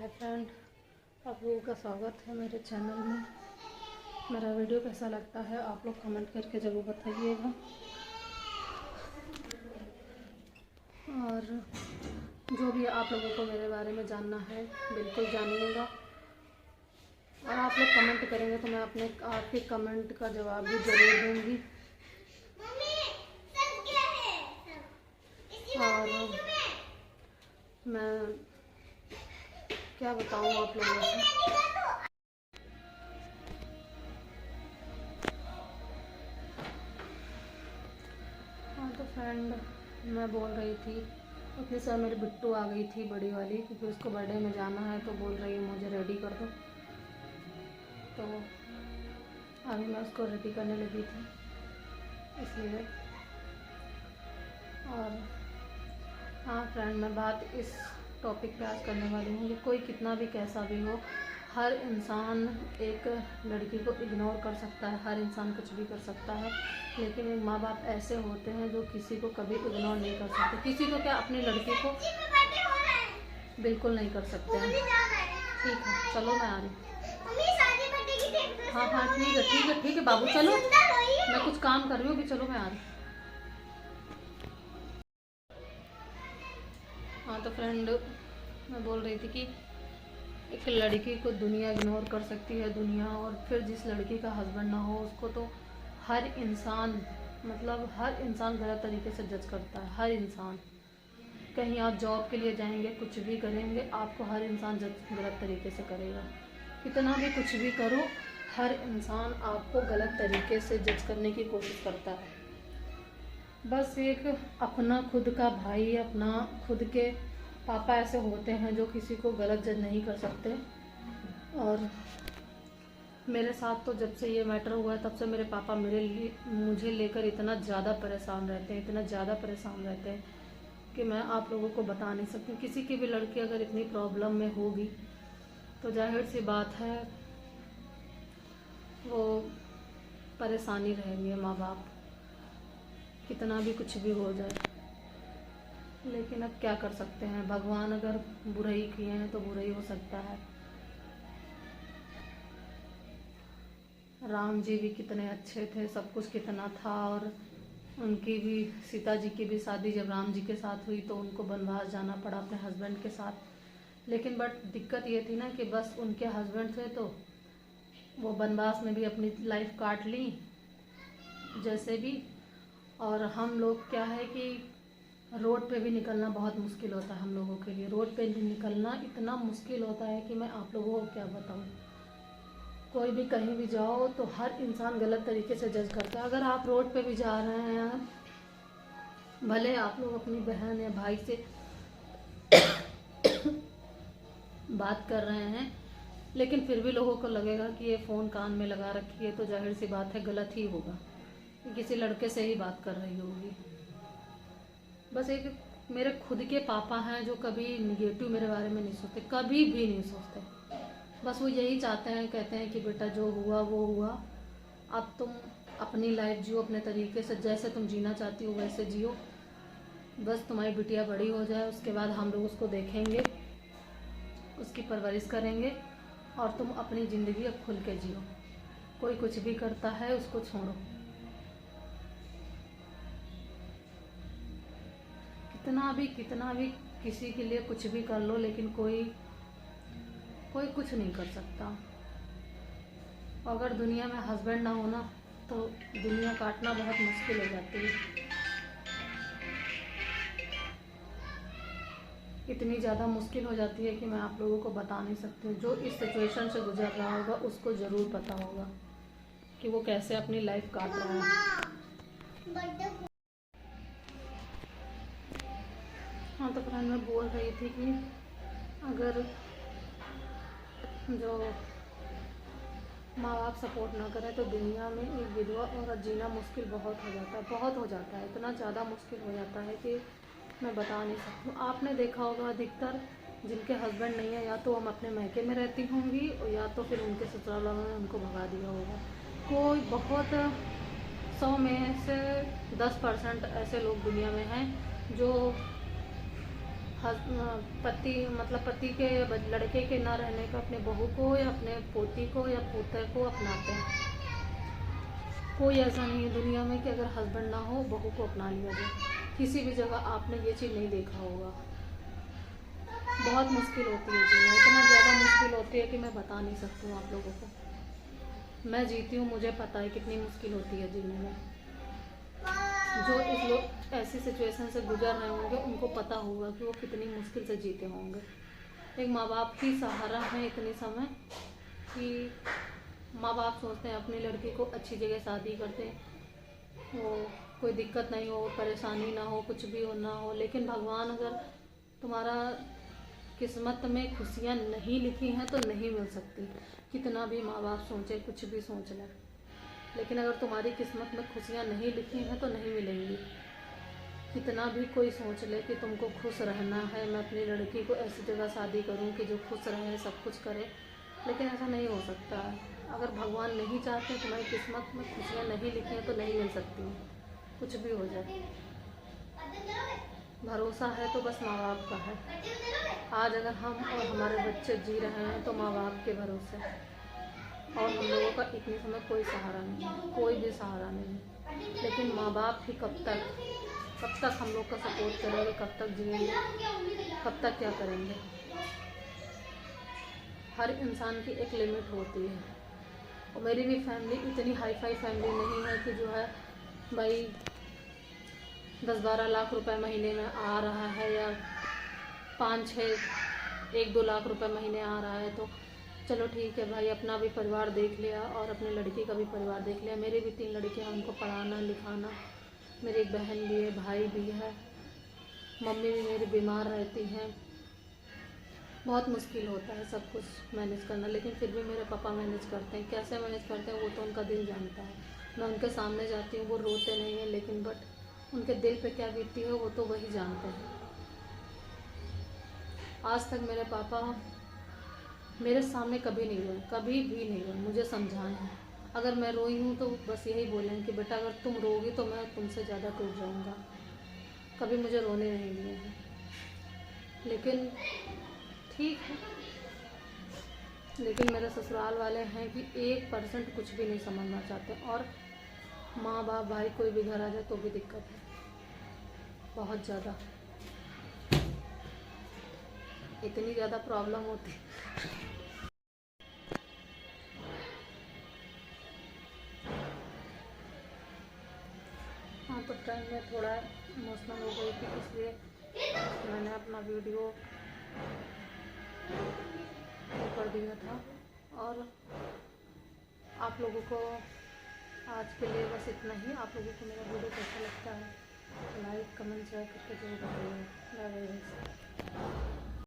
Hi friend, आप लोगों का स्वागत है मेरे चैनल में। मेरा वीडियो कैसा लगता है आप लोग कमेंट करके ज़रूर बताइएगा। और जो भी आप लोगों को मेरे बारे में जानना है बिल्कुल जानिएगा। और आप लोग कमेंट करेंगे तो मैं अपने आपके कमेंट का जवाब भी ज़रूर दूँगी। और मैं क्या बताऊँ आप लोगों से। हाँ तो फ्रेंड, मैं बोल रही थी उतनी सर मेरी बिट्टू आ गई थी बड़ी वाली, क्योंकि उसको बर्थडे में जाना है तो बोल रही है मुझे रेडी कर दो। तो अभी मैं उसको रेडी करने लगी थी इसलिए। और हाँ फ्रेंड, मैं बात इस टॉपिक पे आज करने वाली हूँ कि कोई कितना भी कैसा भी हो, हर इंसान एक लड़की को इग्नोर कर सकता है, हर इंसान कुछ भी कर सकता है, लेकिन एक माँ बाप ऐसे होते हैं जो किसी को कभी इग्नोर नहीं कर सकते। किसी को क्या, अपनी लड़की को बिल्कुल नहीं कर सकते हैं। ठीक है, चलो मैं आ रही हूँ। हाँ हाँ ठीक है ठीक है ठीक है बाबू, चलो मैं कुछ काम कर रही हूँ अभी, चलो मैं आ रही हूँ। हाँ तो फ्रेंड, मैं बोल रही थी कि एक लड़की को दुनिया इग्नोर कर सकती है, दुनिया। और फिर जिस लड़की का हस्बैंड ना हो उसको तो हर इंसान, मतलब हर इंसान गलत तरीके से जज करता है। हर इंसान, कहीं आप जॉब के लिए जाएंगे, कुछ भी करेंगे, आपको हर इंसान जज गलत तरीके से करेगा। कितना भी कुछ भी करो, हर इंसान आपको गलत तरीके से जज करने की कोशिश करता है। बस एक अपना खुद का भाई, अपना खुद के पापा ऐसे होते हैं जो किसी को गलत जज नहीं कर सकते। और मेरे साथ तो जब से ये मैटर हुआ है तब से मेरे पापा मुझे लेकर इतना ज़्यादा परेशान रहते हैं, इतना ज़्यादा परेशान रहते हैं कि मैं आप लोगों को बता नहीं सकती। किसी की भी लड़की अगर इतनी प्रॉब्लम में होगी तो जाहिर सी बात है वो परेशानी रहेंगे माँ बाप, कितना भी कुछ भी हो जाए। लेकिन अब क्या कर सकते हैं, भगवान अगर बुराई किए हैं तो बुराई हो सकता है। राम जी भी कितने अच्छे थे, सब कुछ कितना था। और उनकी भी, सीता जी की भी शादी जब राम जी के साथ हुई तो उनको वनवास जाना पड़ा अपने हस्बैंड के साथ। लेकिन बट दिक्कत ये थी ना कि बस उनके हस्बैंड थे तो वो वनवास में भी अपनी लाइफ काट ली जैसे भी। और हम लोग क्या है कि रोड पे भी निकलना बहुत मुश्किल होता है हम लोगों के लिए। रोड पे निकलना इतना मुश्किल होता है कि मैं आप लोगों को क्या बताऊँ। कोई भी कहीं भी जाओ तो हर इंसान गलत तरीके से जज करता है। अगर आप रोड पे भी जा रहे हैं, भले आप लोग अपनी बहन या भाई से बात कर रहे हैं, लेकिन फिर भी लोगों को लगेगा कि ये फ़ोन कान में लगा रखी है तो जाहिर सी बात है गलत ही होगा, किसी लड़के से ही बात कर रही होगी। बस एक मेरे खुद के पापा हैं जो कभी निगेटिव मेरे बारे में नहीं सोचते, कभी भी नहीं सोचते। बस वो यही चाहते हैं, कहते हैं कि बेटा जो हुआ वो हुआ, अब तुम अपनी लाइफ जियो अपने तरीके से, जैसे तुम जीना चाहती हो वैसे जियो। बस तुम्हारी बिटिया बड़ी हो जाए, उसके बाद हम लोग उसको देखेंगे, उसकी परवरिश करेंगे और तुम अपनी ज़िंदगी अब खुल के जियो। कोई कुछ भी करता है उसको छोड़ो। कितना भी किसी के लिए कुछ भी कर लो, लेकिन कोई कुछ नहीं कर सकता। अगर दुनिया में हस्बैंड ना हो ना तो दुनिया काटना बहुत मुश्किल हो जाती है। इतनी ज़्यादा मुश्किल हो जाती है कि मैं आप लोगों को बता नहीं सकती हूँ। जो इस सिचुएशन से गुजर रहा होगा उसको ज़रूर पता होगा कि वो कैसे अपनी लाइफ काट रहा है। हाँ तो फ्रेंड, मैं बोल रही थी कि अगर जो माँ बाप सपोर्ट ना करें तो दुनिया में एक विधवा औरत जीना मुश्किल बहुत हो जाता है, बहुत हो जाता है, इतना ज़्यादा मुश्किल हो जाता है कि मैं बता नहीं सकती हूँ। आपने देखा होगा अधिकतर जिनके हस्बैंड नहीं है, या तो हम अपने मैके में रहती होंगी और या तो फिर उनके ससुराल वालों ने उनको भगा दिया होगा। कोई बहुत 100 में से 10% ऐसे लोग दुनिया में हैं जो पति मतलब पति के लड़के के ना रहने पर अपने बहू को या अपने पोती को या पोते को अपनाते हैं। कोई ऐसा नहीं है दुनिया में कि अगर हस्बैंड ना हो बहू को अपना लिया जाए। किसी भी जगह आपने ये चीज़ नहीं देखा होगा। बहुत मुश्किल होती है जीना, इतना ज़्यादा मुश्किल होती है कि मैं बता नहीं सकती हूँ आप लोगों को। मैं जीती हूँ, मुझे पता है कितनी मुश्किल होती है जीने में। जो इस लोग ऐसी सिचुएशन से गुजर रहे होंगे उनको पता होगा कि वो कितनी मुश्किल से जीते होंगे। एक माँ बाप ही सहारा है इतने समय कि माँ बाप सोचते हैं अपनी लड़की को अच्छी जगह शादी करते हैं, वो कोई दिक्कत नहीं हो, परेशानी ना हो, कुछ भी हो ना हो। लेकिन भगवान अगर तुम्हारा किस्मत में खुशियाँ नहीं लिखी हैं तो नहीं मिल सकती। कितना भी माँ बाप सोचे, कुछ भी सोच लें, लेकिन अगर तुम्हारी किस्मत में खुशियाँ नहीं लिखी हैं तो नहीं मिलेंगी। कितना भी कोई सोच ले कि तुमको खुश रहना है, मैं अपनी लड़की को ऐसी जगह शादी करूं कि जो खुश रहे, सब कुछ करे, लेकिन ऐसा नहीं हो सकता है। अगर भगवान नहीं चाहते, तुम्हारी किस्मत में खुशियाँ नहीं लिखी हैं तो नहीं मिल सकती, कुछ भी हो जाए। भरोसा है तो बस माँ बाप का है। आज अगर हम और हमारे बच्चे जी रहे हैं तो माँ बाप के भरोसे, और हम लोगों का इतने समय कोई सहारा नहीं है, कोई भी सहारा नहीं है। लेकिन माँ बाप ही कब तक हम लोग का सपोर्ट करेंगे, कब तक जिएंगे, कब तक क्या करेंगे। हर इंसान की एक लिमिट होती है। और मेरी भी फैमिली इतनी हाई फाई फैमिली नहीं है कि जो है भाई 10-12 लाख रुपए महीने में आ रहा है या 5-6 1-2 लाख रुपए महीने आ रहा है तो चलो ठीक है भाई, अपना भी परिवार देख लिया और अपनी लड़की का भी परिवार देख लिया। मेरी भी 3 लड़कियां, उनको पढ़ाना लिखाना, मेरी एक बहन भी है, भाई भी है, मम्मी भी मेरी बीमार रहती हैं। बहुत मुश्किल होता है सब कुछ मैनेज करना, लेकिन फिर भी मेरे पापा मैनेज करते हैं। कैसे मैनेज करते हैं वो तो उनका दिल जानता है। मैं उनके सामने जाती हूँ, वो रोते नहीं हैं, लेकिन बट उनके दिल पे क्या बीतती है वो तो वही जानते हैं। आज तक मेरे पापा मेरे सामने कभी नहीं रोए, कभी भी नहीं रोए, मुझे समझाए हैं। अगर मैं रोई हूँ तो बस यही बोले हैं कि बेटा अगर तुम रोगी तो मैं तुमसे ज़्यादा टूट जाऊँगा। कभी मुझे रोने नहीं दिए हैं। लेकिन ठीक है, लेकिन मेरे ससुराल वाले हैं कि 1% कुछ भी नहीं समझना चाहते। और माँ बाप भाई कोई भी घर आ जाए तो भी दिक्कत है, बहुत ज़्यादा, इतनी ज़्यादा प्रॉब्लम होती है। हाँ, तो टाइम में थोड़ा इमोशनल हो गई थी, इसलिए मैंने अपना वीडियो कर दिया था। और आप लोगों को आज के लिए बस इतना ही। आप लोगों को मेरा वीडियो कैसा लगता है लाइक कमेंट शेयर करके जरूर बताइएगा। Bye bye.